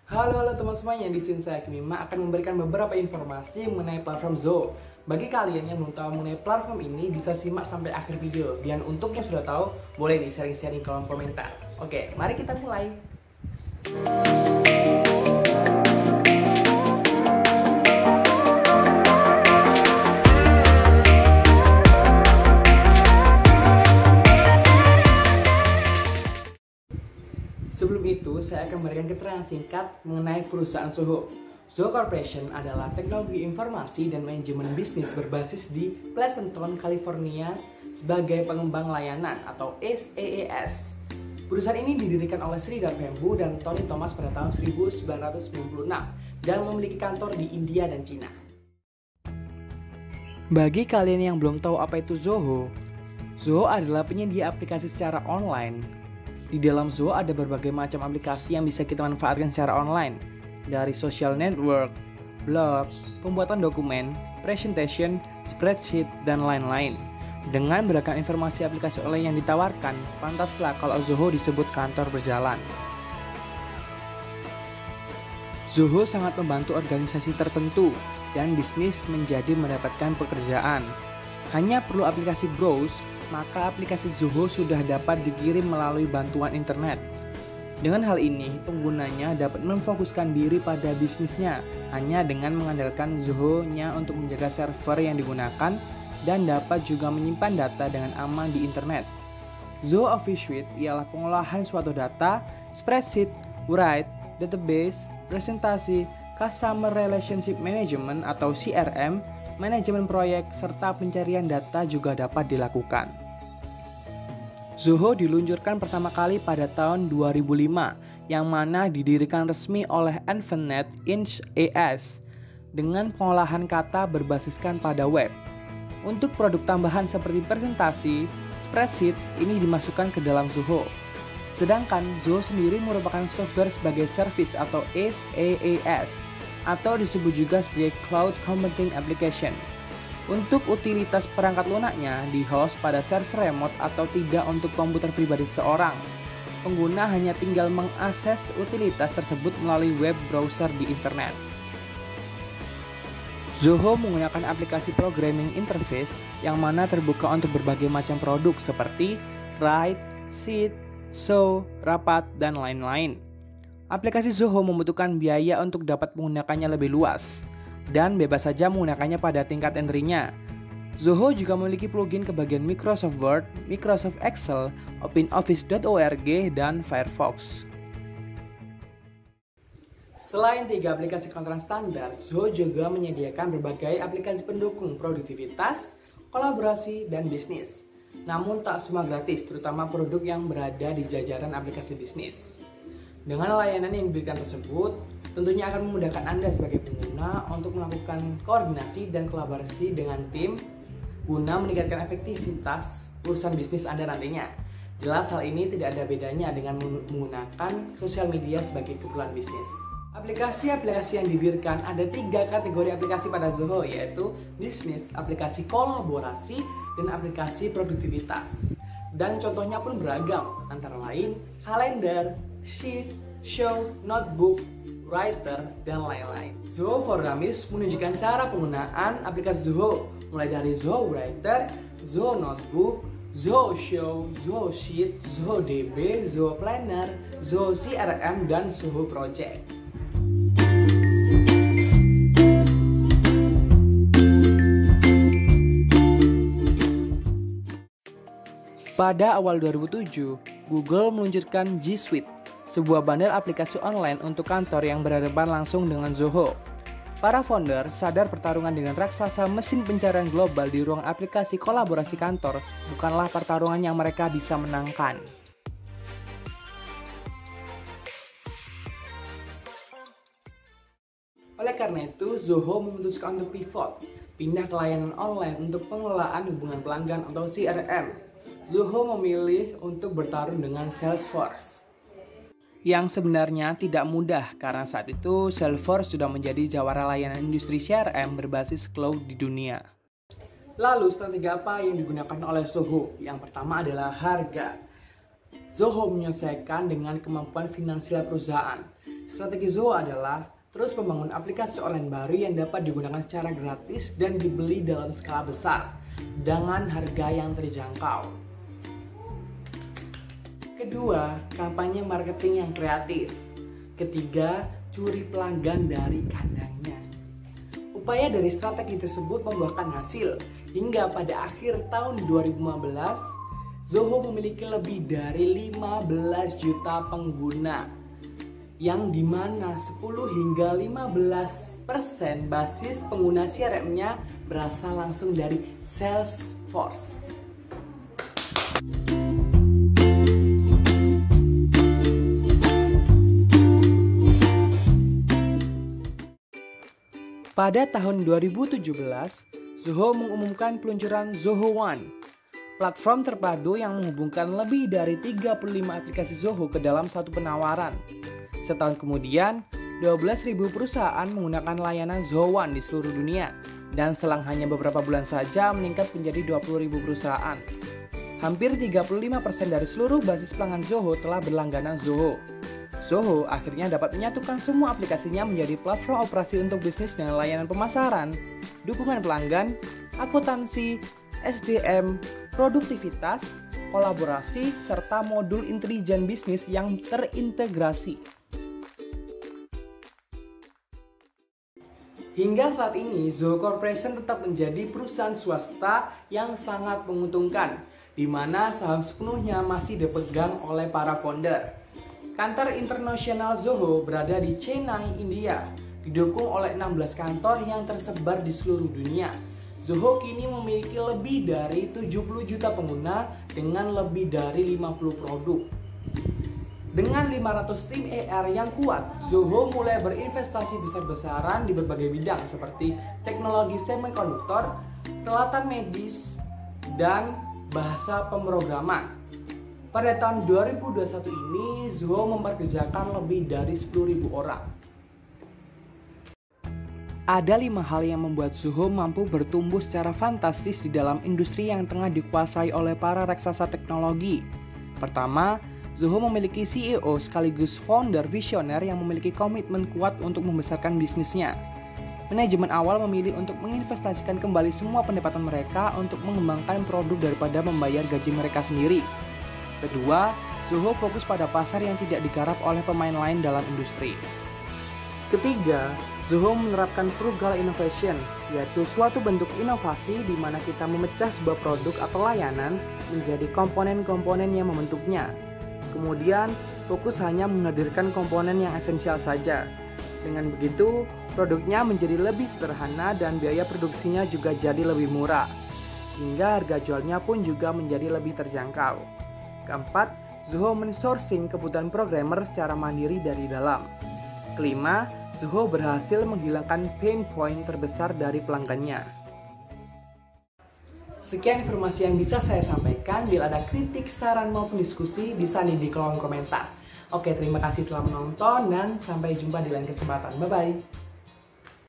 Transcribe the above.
Halo teman semuanya, di sini saya Kimima akan memberikan beberapa informasi mengenai platform Zoho. Bagi kalian yang belum tahu mengenai platform ini, bisa simak sampai akhir video. Dan untuk yang sudah tahu, boleh nih sharing-sharing kolom komentar. Oke, mari kita mulai. Sebelum itu, saya akan memberikan keterangan singkat mengenai perusahaan Zoho. Zoho Corporation adalah teknologi informasi dan manajemen bisnis berbasis di Pleasanton, California sebagai pengembang layanan atau SaaS. Perusahaan ini didirikan oleh Sri Darvembu dan Tony Thomas pada tahun 1996 dan memiliki kantor di India dan Cina. Bagi kalian yang belum tahu apa itu Zoho, Zoho adalah penyedia aplikasi secara online. Di dalam Zoho ada berbagai macam aplikasi yang bisa kita manfaatkan secara online, dari social network, blog, pembuatan dokumen, presentation, spreadsheet, dan lain-lain. Dengan beragam informasi aplikasi online yang ditawarkan, pantaslah kalau Zoho disebut kantor berjalan. Zoho sangat membantu organisasi tertentu dan bisnis menjadi mendapatkan pekerjaan. Hanya perlu aplikasi browse, maka aplikasi Zoho sudah dapat dikirim melalui bantuan internet. Dengan hal ini, penggunanya dapat memfokuskan diri pada bisnisnya hanya dengan mengandalkan Zoho-nya untuk menjaga server yang digunakan dan dapat juga menyimpan data dengan aman di internet. Zoho Office Suite ialah pengolahan suatu data, spreadsheet, write, database, presentasi, customer relationship management atau CRM, manajemen proyek, serta pencarian data juga dapat dilakukan. Zoho diluncurkan pertama kali pada tahun 2005, yang mana didirikan resmi oleh Envenet Inc. AS dengan pengolahan kata berbasiskan pada web. Untuk produk tambahan seperti presentasi, spreadsheet ini dimasukkan ke dalam Zoho. Sedangkan Zoho sendiri merupakan software sebagai service atau SaaS, atau disebut juga sebagai Cloud Computing Application. Untuk utilitas perangkat lunaknya di-host pada server remote atau tidak untuk komputer pribadi seseorang. Pengguna hanya tinggal mengakses utilitas tersebut melalui web browser di internet. Zoho menggunakan aplikasi programming interface yang mana terbuka untuk berbagai macam produk seperti Write, Sheet, Show, Rapat, dan lain-lain. Aplikasi Zoho membutuhkan biaya untuk dapat menggunakannya lebih luas dan bebas saja menggunakannya pada tingkat entry-nya. Zoho juga memiliki plugin ke bagian Microsoft Word, Microsoft Excel, OpenOffice.org, dan Firefox. Selain 3 aplikasi kantoran standar, Zoho juga menyediakan berbagai aplikasi pendukung produktivitas, kolaborasi, dan bisnis. Namun tak semua gratis, terutama produk yang berada di jajaran aplikasi bisnis. Dengan layanan yang diberikan tersebut, tentunya akan memudahkan Anda sebagai pengguna untuk melakukan koordinasi dan kolaborasi dengan tim guna meningkatkan efektivitas urusan bisnis Anda nantinya. Jelas hal ini tidak ada bedanya dengan menggunakan sosial media sebagai keperluan bisnis. Aplikasi-aplikasi yang didirikan ada 3 kategori aplikasi pada Zoho, yaitu bisnis, aplikasi kolaborasi, dan aplikasi produktivitas. Dan contohnya pun beragam, antara lain kalender, sheet, show, notebook, writer, dan lain-lain. Zoho for Dummies menunjukkan cara penggunaan aplikasi Zoho, mulai dari Zoho Writer, Zoho Notebook, Zoho Show, Zoho Sheet, Zoho DB, Zoho Planner, Zoho CRM, dan Zoho Project. Pada awal 2007, Google meluncurkan G Suite, sebuah bundle aplikasi online untuk kantor yang berhadapan langsung dengan Zoho. Para founder sadar pertarungan dengan raksasa mesin pencarian global di ruang aplikasi kolaborasi kantor bukanlah pertarungan yang mereka bisa menangkan. Oleh karena itu, Zoho memutuskan untuk pivot, pindah ke layanan online untuk pengelolaan hubungan pelanggan atau CRM. Zoho memilih untuk bertarung dengan Salesforce, yang sebenarnya tidak mudah karena saat itu Salesforce sudah menjadi jawara layanan industri CRM berbasis cloud di dunia. Lalu strategi apa yang digunakan oleh Zoho? Yang pertama adalah harga. Zoho menyelesaikan dengan kemampuan finansial perusahaan. Strategi Zoho adalah terus membangun aplikasi online baru yang dapat digunakan secara gratis dan dibeli dalam skala besar dengan harga yang terjangkau. Kedua, kampanye marketing yang kreatif. Ketiga, curi pelanggan dari kandangnya. Upaya dari strategi tersebut membuahkan hasil. Hingga pada akhir tahun 2015, Zoho memiliki lebih dari 15 juta pengguna, yang dimana 10 hingga 15% basis pengguna CRM-nya berasal langsung dari Salesforce. Pada tahun 2017, Zoho mengumumkan peluncuran Zoho One, platform terpadu yang menghubungkan lebih dari 35 aplikasi Zoho ke dalam satu penawaran. Setahun kemudian, 12.000 perusahaan menggunakan layanan Zoho One di seluruh dunia, dan selang hanya beberapa bulan saja meningkat menjadi 20.000 perusahaan. Hampir 35% dari seluruh basis pelanggan Zoho telah berlangganan Zoho. Zoho akhirnya dapat menyatukan semua aplikasinya menjadi platform operasi untuk bisnis dengan layanan pemasaran, dukungan pelanggan, akuntansi, SDM, produktivitas, kolaborasi, serta modul intelijen bisnis yang terintegrasi. Hingga saat ini, Zoho Corporation tetap menjadi perusahaan swasta yang sangat menguntungkan, di mana saham sepenuhnya masih dipegang oleh para founder. Kantor internasional Zoho berada di Chennai, India, didukung oleh 16 kantor yang tersebar di seluruh dunia. Zoho kini memiliki lebih dari 70 juta pengguna dengan lebih dari 50 produk. Dengan 500 tim AR yang kuat, Zoho mulai berinvestasi besar-besaran di berbagai bidang seperti teknologi semikonduktor, peralatan medis, dan bahasa pemrograman. Pada tahun 2021 ini, Zoho memperkerjakan lebih dari 10.000 orang. Ada 5 hal yang membuat Zoho mampu bertumbuh secara fantastis di dalam industri yang tengah dikuasai oleh para raksasa teknologi. Pertama, Zoho memiliki CEO sekaligus founder visioner yang memiliki komitmen kuat untuk membesarkan bisnisnya. Manajemen awal memilih untuk menginvestasikan kembali semua pendapatan mereka untuk mengembangkan produk daripada membayar gaji mereka sendiri. Kedua, Zoho fokus pada pasar yang tidak digarap oleh pemain lain dalam industri. Ketiga, Zoho menerapkan frugal innovation, yaitu suatu bentuk inovasi di mana kita memecah sebuah produk atau layanan menjadi komponen-komponen yang membentuknya. Kemudian, fokus hanya menghadirkan komponen yang esensial saja. Dengan begitu, produknya menjadi lebih sederhana dan biaya produksinya juga jadi lebih murah, sehingga harga jualnya pun juga menjadi lebih terjangkau. Keempat, Zoho men-sourcing kebutuhan programmer secara mandiri dari dalam. Kelima, Zoho berhasil menghilangkan pain point terbesar dari pelanggannya. Sekian informasi yang bisa saya sampaikan. Bila ada kritik, saran maupun diskusi, bisa nih di kolom komentar. Oke, terima kasih telah menonton dan sampai jumpa di lain kesempatan. Bye-bye.